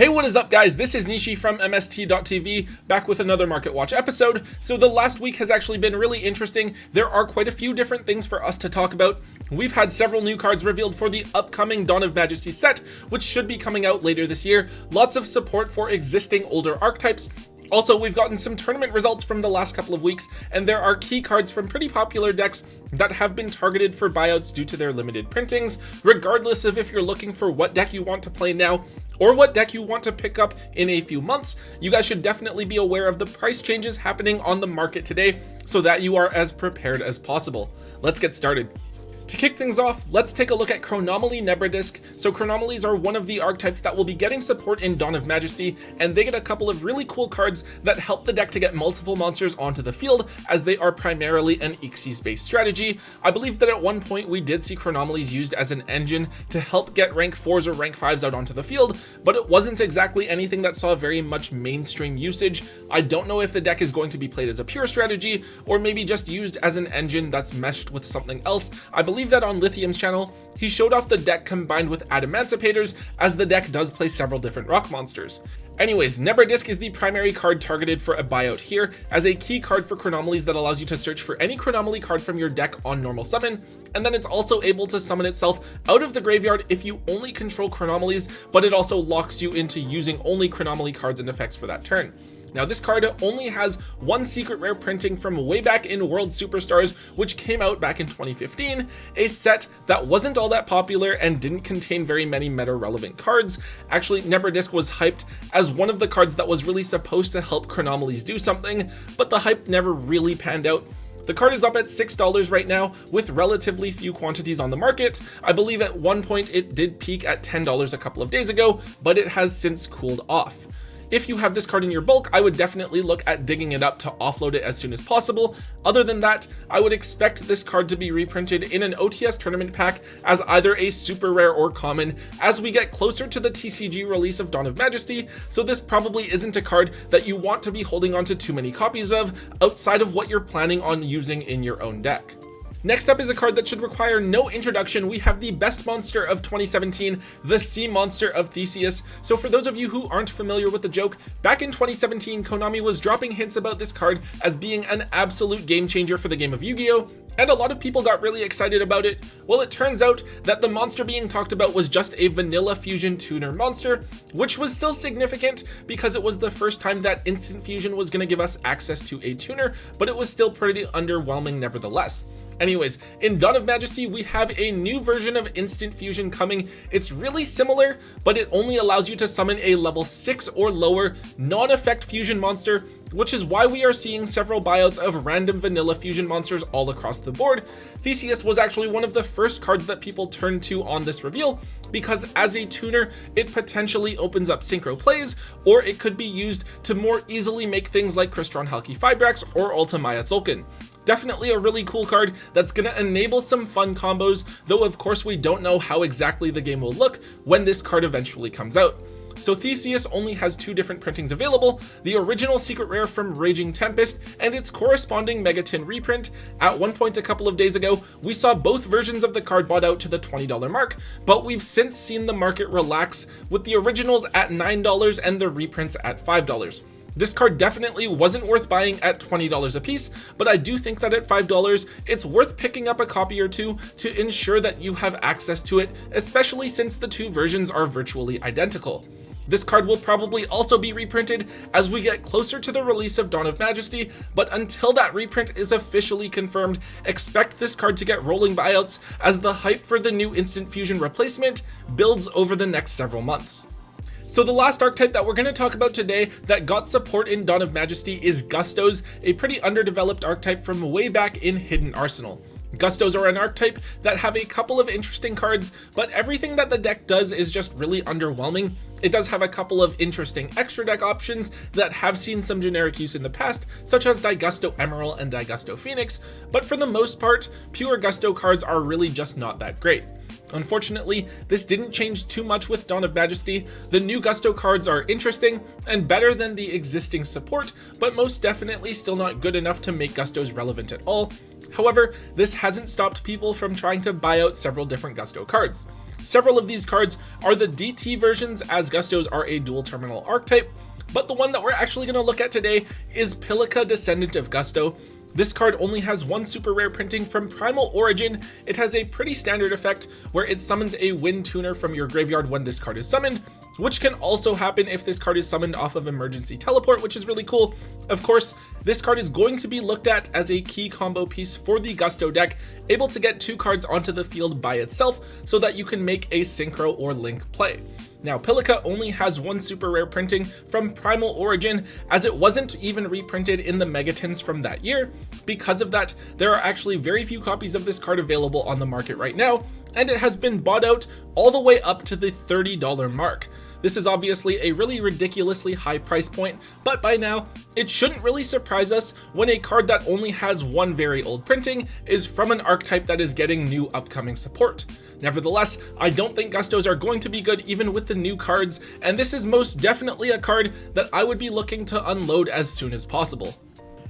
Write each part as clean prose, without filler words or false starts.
Hey, what is up guys? This is Nishi from MST.TV, back with another Market Watch episode. So the last week has actually been really interesting. There are quite a few different things for us to talk about. We've had several new cards revealed for the upcoming Dawn of Majesty set, which should be coming out later this year. Lots of support for existing older archetypes. Also, we've gotten some tournament results from the last couple of weeks, and there are key cards from pretty popular decks that have been targeted for buyouts due to their limited printings. Regardless of if you're looking for what deck you want to play now, or what deck you want to pick up in a few months, you guys should definitely be aware of the price changes happening on the market today so that you are as prepared as possible. Let's get started. To kick things off, let's take a look at Chronomelie Nebradisc. So Chronomelies are one of the archetypes that will be getting support in Dawn of Majesty, and they get a couple of really cool cards that help the deck to get multiple monsters onto the field, as they are primarily an Xyz-based strategy. I believe that at one point we did see Chronomelies used as an engine to help get rank 4s or rank 5s out onto the field, but it wasn't exactly anything that saw very much mainstream usage. I don't know if the deck is going to be played as a pure strategy, or maybe just used as an engine that's meshed with something else. I believe that on Lithium's channel, he showed off the deck combined with Adamantimators, as the deck does play several different rock monsters. Anyways, Nebradisc is the primary card targeted for a buyout here, as a key card for Chronomelies that allows you to search for any Chronomelie card from your deck on normal summon, and then it's also able to summon itself out of the graveyard if you only control Chronomelies, but it also locks you into using only Chronomelie cards and effects for that turn. Now this card only has one secret rare printing from way back in World Superstars, which came out back in 2015, a set that wasn't all that popular and didn't contain very many meta relevant cards. Actually, Nebradisc was hyped as one of the cards that was really supposed to help Chronomelies do something, but the hype never really panned out. The card is up at $6 right now, with relatively few quantities on the market. I believe at one point it did peak at $10 a couple of days ago, but it has since cooled off. If you have this card in your bulk, I would definitely look at digging it up to offload it as soon as possible. Other than that, I would expect this card to be reprinted in an OTS tournament pack as either a super rare or common as we get closer to the TCG release of Dawn of Majesty, so this probably isn't a card that you want to be holding onto too many copies of outside of what you're planning on using in your own deck. Next up is a card that should require no introduction. We have the best monster of 2017, the sea monster of Theseus. So for those of you who aren't familiar with the joke, back in 2017, Konami was dropping hints about this card as being an absolute game changer for the game of Yu-Gi-Oh! And a lot of people got really excited about it. Well, it turns out that the monster being talked about was just a vanilla fusion tuner monster, which was still significant because it was the first time that instant fusion was going to give us access to a tuner, but it was still pretty underwhelming nevertheless. Anyways, in Dawn of Majesty, we have a new version of Instant Fusion coming. It's really similar, but it only allows you to summon a level 6 or lower non-effect fusion monster, which is why we are seeing several buyouts of random vanilla fusion monsters all across the board. Theseus was actually one of the first cards that people turned to on this reveal, because as a tuner, it potentially opens up synchro plays, or it could be used to more easily make things like Crystron Halki Fibrax or Ultimaya Tzolk'in. Definitely a really cool card that's going to enable some fun combos, though of course we don't know how exactly the game will look when this card eventually comes out. So Theseus only has two different printings available, the original secret rare from Raging Tempest and its corresponding Megaton reprint. At one point a couple of days ago, we saw both versions of the card bought out to the $20 mark, but we've since seen the market relax, with the originals at $9 and the reprints at $5. This card definitely wasn't worth buying at $20 a piece, but I do think that at $5, it's worth picking up a copy or two to ensure that you have access to it, especially since the two versions are virtually identical. This card will probably also be reprinted as we get closer to the release of Dawn of Majesty, but until that reprint is officially confirmed, expect this card to get rolling buyouts as the hype for the new Instant Fusion replacement builds over the next several months. So the last archetype that we're going to talk about today that got support in Dawn of Majesty is Gustos, a pretty underdeveloped archetype from way back in Hidden Arsenal. Gustos are an archetype that have a couple of interesting cards, but everything that the deck does is just really underwhelming. It does have a couple of interesting extra deck options that have seen some generic use in the past, such as Daigusto Emerald and Daigusto Phoenix, but for the most part, pure Gusto cards are really just not that great. Unfortunately, this didn't change too much with Dawn of Majesty. The new Gusto cards are interesting and better than the existing support, but most definitely still not good enough to make Gustos relevant at all. However, this hasn't stopped people from trying to buy out several different Gusto cards. Several of these cards are the DT versions, as Gustos are a dual terminal archetype, but the one that we're actually going to look at today is Pilica, Descendant of Gusto. This card only has one super rare printing from Primal Origin. It has a pretty standard effect where it summons a Wind Tuner from your graveyard when this card is summoned, which can also happen if this card is summoned off of Emergency Teleport, which is really cool. Of course, this card is going to be looked at as a key combo piece for the Gusto deck, able to get 2 cards onto the field by itself so that you can make a Synchro or Link play. Now, Pilica only has one super rare printing from Primal Origin, as it wasn't even reprinted in the Megatons from that year. Because of that, there are actually very few copies of this card available on the market right now, and it has been bought out all the way up to the $30 mark. This is obviously a really ridiculously high price point, but by now, it shouldn't really surprise us when a card that only has one very old printing is from an archetype that is getting new upcoming support. Nevertheless, I don't think Gustos are going to be good even with the new cards, and this is most definitely a card that I would be looking to unload as soon as possible.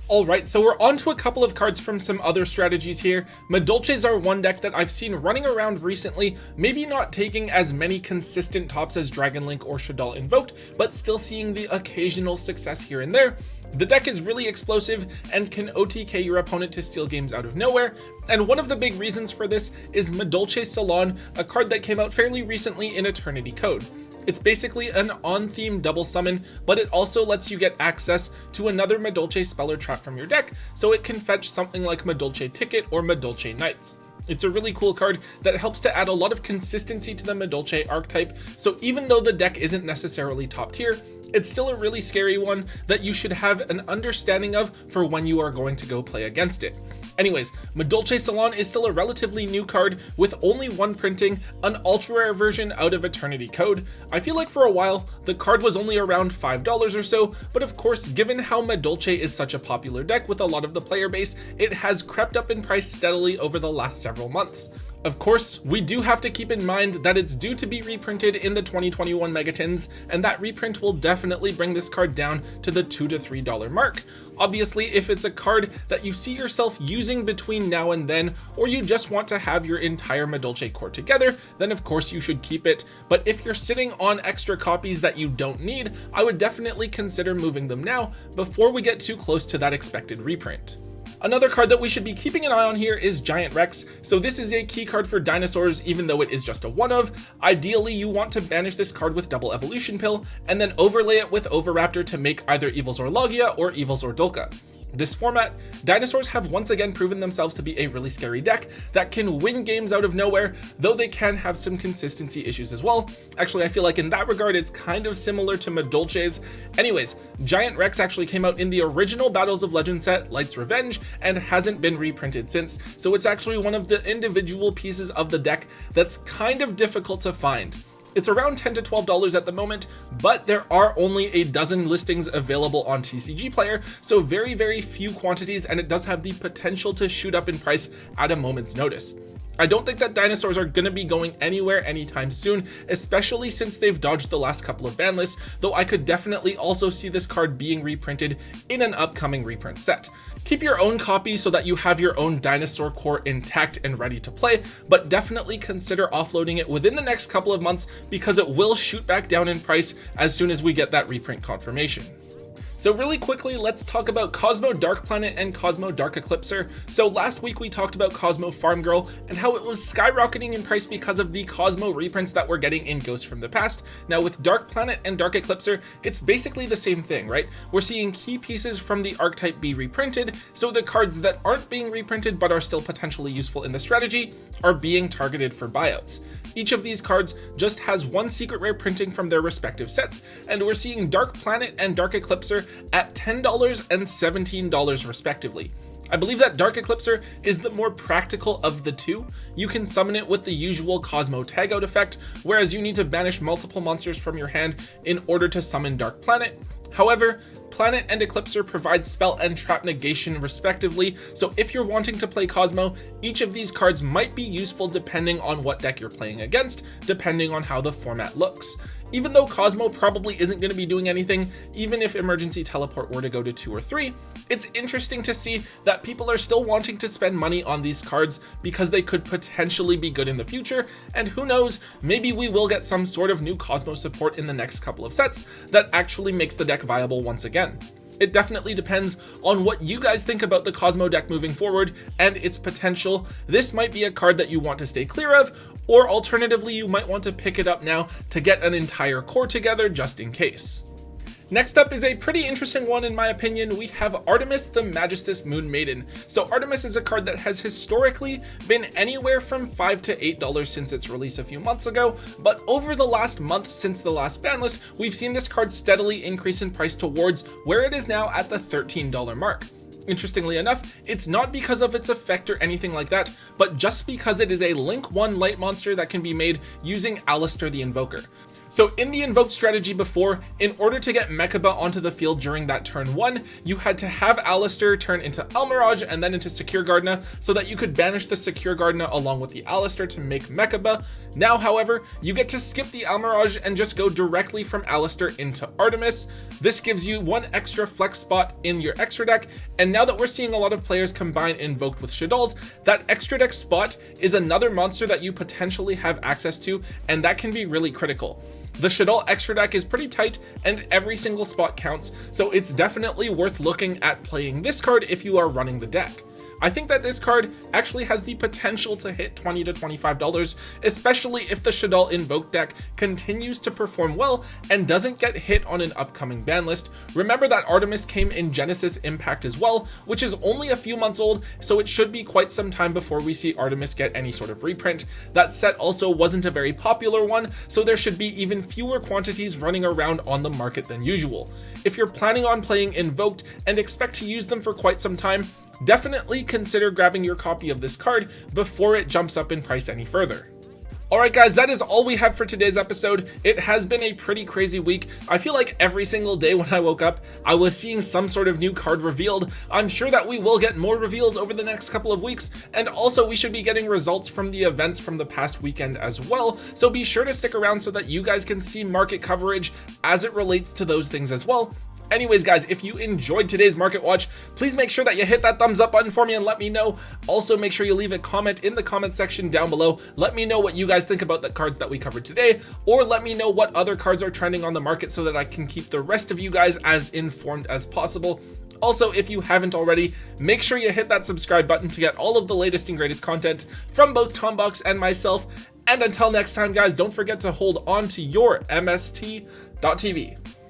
Alright, so we're on to a couple of cards from some other strategies here. Madolches are one deck that I've seen running around recently, maybe not taking as many consistent tops as Dragon Link or Shaddoll Invoked, but still seeing the occasional success here and there. The deck is really explosive and can OTK your opponent to steal games out of nowhere, and one of the big reasons for this is Madolche Salon, a card that came out fairly recently in Eternity Code. It's basically an on-theme double summon, but it also lets you get access to another Madolche spell or trap from your deck, so it can fetch something like Madolche Ticket or Madolche Knights. It's a really cool card that helps to add a lot of consistency to the Madolche archetype, so even though the deck isn't necessarily top tier, it's still a really scary one that you should have an understanding of for when you are going to go play against it. Anyways, Madolche Salon is still a relatively new card with only one printing, an ultra rare version out of Eternity Code. I feel like for a while, the card was only around $5 or so, but of course, given how Madolche is such a popular deck with a lot of the player base, it has crept up in price steadily over the last several months. Of course, we do have to keep in mind that it's due to be reprinted in the 2021 Megatons, and that reprint will definitely bring this card down to the $2 to $3 mark. Obviously, if it's a card that you see yourself using between now and then, or you just want to have your entire Madolche core together, then of course you should keep it. But if you're sitting on extra copies that you don't need, I would definitely consider moving them now before we get too close to that expected reprint. Another card that we should be keeping an eye on here is Giant Rex. So this is a key card for dinosaurs, even though it is just a one-of. Ideally, you want to banish this card with Double Evolution Pill, and then overlay it with Oviraptor to make either Evilzor Logia or Evilzor Dolka. This format, dinosaurs have once again proven themselves to be a really scary deck that can win games out of nowhere, though they can have some consistency issues as well. Actually, I feel like in that regard, it's kind of similar to Madolche's. Anyways, Giant Rex actually came out in the original Battles of Legend set, Light's Revenge, and hasn't been reprinted since, so it's actually one of the individual pieces of the deck that's kind of difficult to find. It's around $10 to $12 at the moment, but there are only a dozen listings available on TCG Player, so very few quantities, and it does have the potential to shoot up in price at a moment's notice. I don't think that dinosaurs are going to be going anywhere anytime soon, especially since they've dodged the last couple of ban lists, though I could definitely also see this card being reprinted in an upcoming reprint set. Keep your own copy so that you have your own dinosaur core intact and ready to play, but definitely consider offloading it within the next couple of months because it will shoot back down in price as soon as we get that reprint confirmation. So really quickly, let's talk about Cosmo Dark Planet and Cosmo Dark Eclipser. So last week we talked about Cosmo Farm Girl and how it was skyrocketing in price because of the Cosmo reprints that we're getting in Ghosts from the Past. Now with Dark Planet and Dark Eclipser, it's basically the same thing, right? We're seeing key pieces from the archetype be reprinted, so the cards that aren't being reprinted but are still potentially useful in the strategy are being targeted for buyouts. Each of these cards just has one secret rare printing from their respective sets, and we're seeing Dark Planet and Dark Eclipser at $10 and $17 respectively. I believe that Dark Eclipser is the more practical of the two. You can summon it with the usual Cosmo tagout effect, whereas you need to banish multiple monsters from your hand in order to summon Dark Planet. However, Planet and Eclipser provide spell and trap negation respectively, so if you're wanting to play Cosmo, each of these cards might be useful depending on what deck you're playing against, depending on how the format looks. Even though Cosmo probably isn't going to be doing anything, even if Emergency Teleport were to go to 2 or 3, it's interesting to see that people are still wanting to spend money on these cards because they could potentially be good in the future, and who knows, maybe we will get some sort of new Cosmo support in the next couple of sets that actually makes the deck viable once again. It definitely depends on what you guys think about the Cosmo deck moving forward and its potential. This might be a card that you want to stay clear of, or alternatively, you might want to pick it up now to get an entire core together just in case. Next up is a pretty interesting one in my opinion. We have Artemis, the Magistus Moon Maiden. So Artemis is a card that has historically been anywhere from $5 to $8 since its release a few months ago, but over the last month since the last ban list, we've seen this card steadily increase in price towards where it is now at the $13 mark. Interestingly enough, it's not because of its effect or anything like that, but just because it is a Link 1 light monster that can be made using Alistair the Invoker. So in the Invoke strategy before, in order to get Mechaba onto the field during that turn 1, you had to have Alistair turn into Almirage and then into Secure Gardna so that you could banish the Secure Gardna along with the Alistair to make Mechaba. Now, however, you get to skip the Almirage and just go directly from Alistair into Artemis. This gives you one extra flex spot in your extra deck, and now that we're seeing a lot of players combine Invoked with Shaddoll's, that extra deck spot is another monster that you potentially have access to, and that can be really critical. The Shaddol extra deck is pretty tight and every single spot counts, so it's definitely worth looking at playing this card if you are running the deck. I think that this card actually has the potential to hit $20 to $25, especially if the Shaddol Invoke deck continues to perform well and doesn't get hit on an upcoming ban list. Remember that Artemis came in Genesis Impact as well, which is only a few months old, so it should be quite some time before we see Artemis get any sort of reprint. That set also wasn't a very popular one, so there should be even fewer quantities running around on the market than usual. If you're planning on playing Invoked and expect to use them for quite some time, definitely consider grabbing your copy of this card before it jumps up in price any further. Alright guys, that is all we have for today's episode. It has been a pretty crazy week. I feel like every single day when I woke up, I was seeing some sort of new card revealed. I'm sure that we will get more reveals over the next couple of weeks, and also we should be getting results from the events from the past weekend as well, so be sure to stick around so that you guys can see market coverage as it relates to those things as well. Anyways guys, if you enjoyed today's Market Watch, please make sure that you hit that thumbs up button for me and let me know. Also make sure you leave a comment in the comment section down below. Let me know what you guys think about the cards that we covered today, or let me know what other cards are trending on the market so that I can keep the rest of you guys as informed as possible. Also, if you haven't already, make sure you hit that subscribe button to get all of the latest and greatest content from both Tombox and myself. And until next time guys, don't forget to hold on to your MST.TV.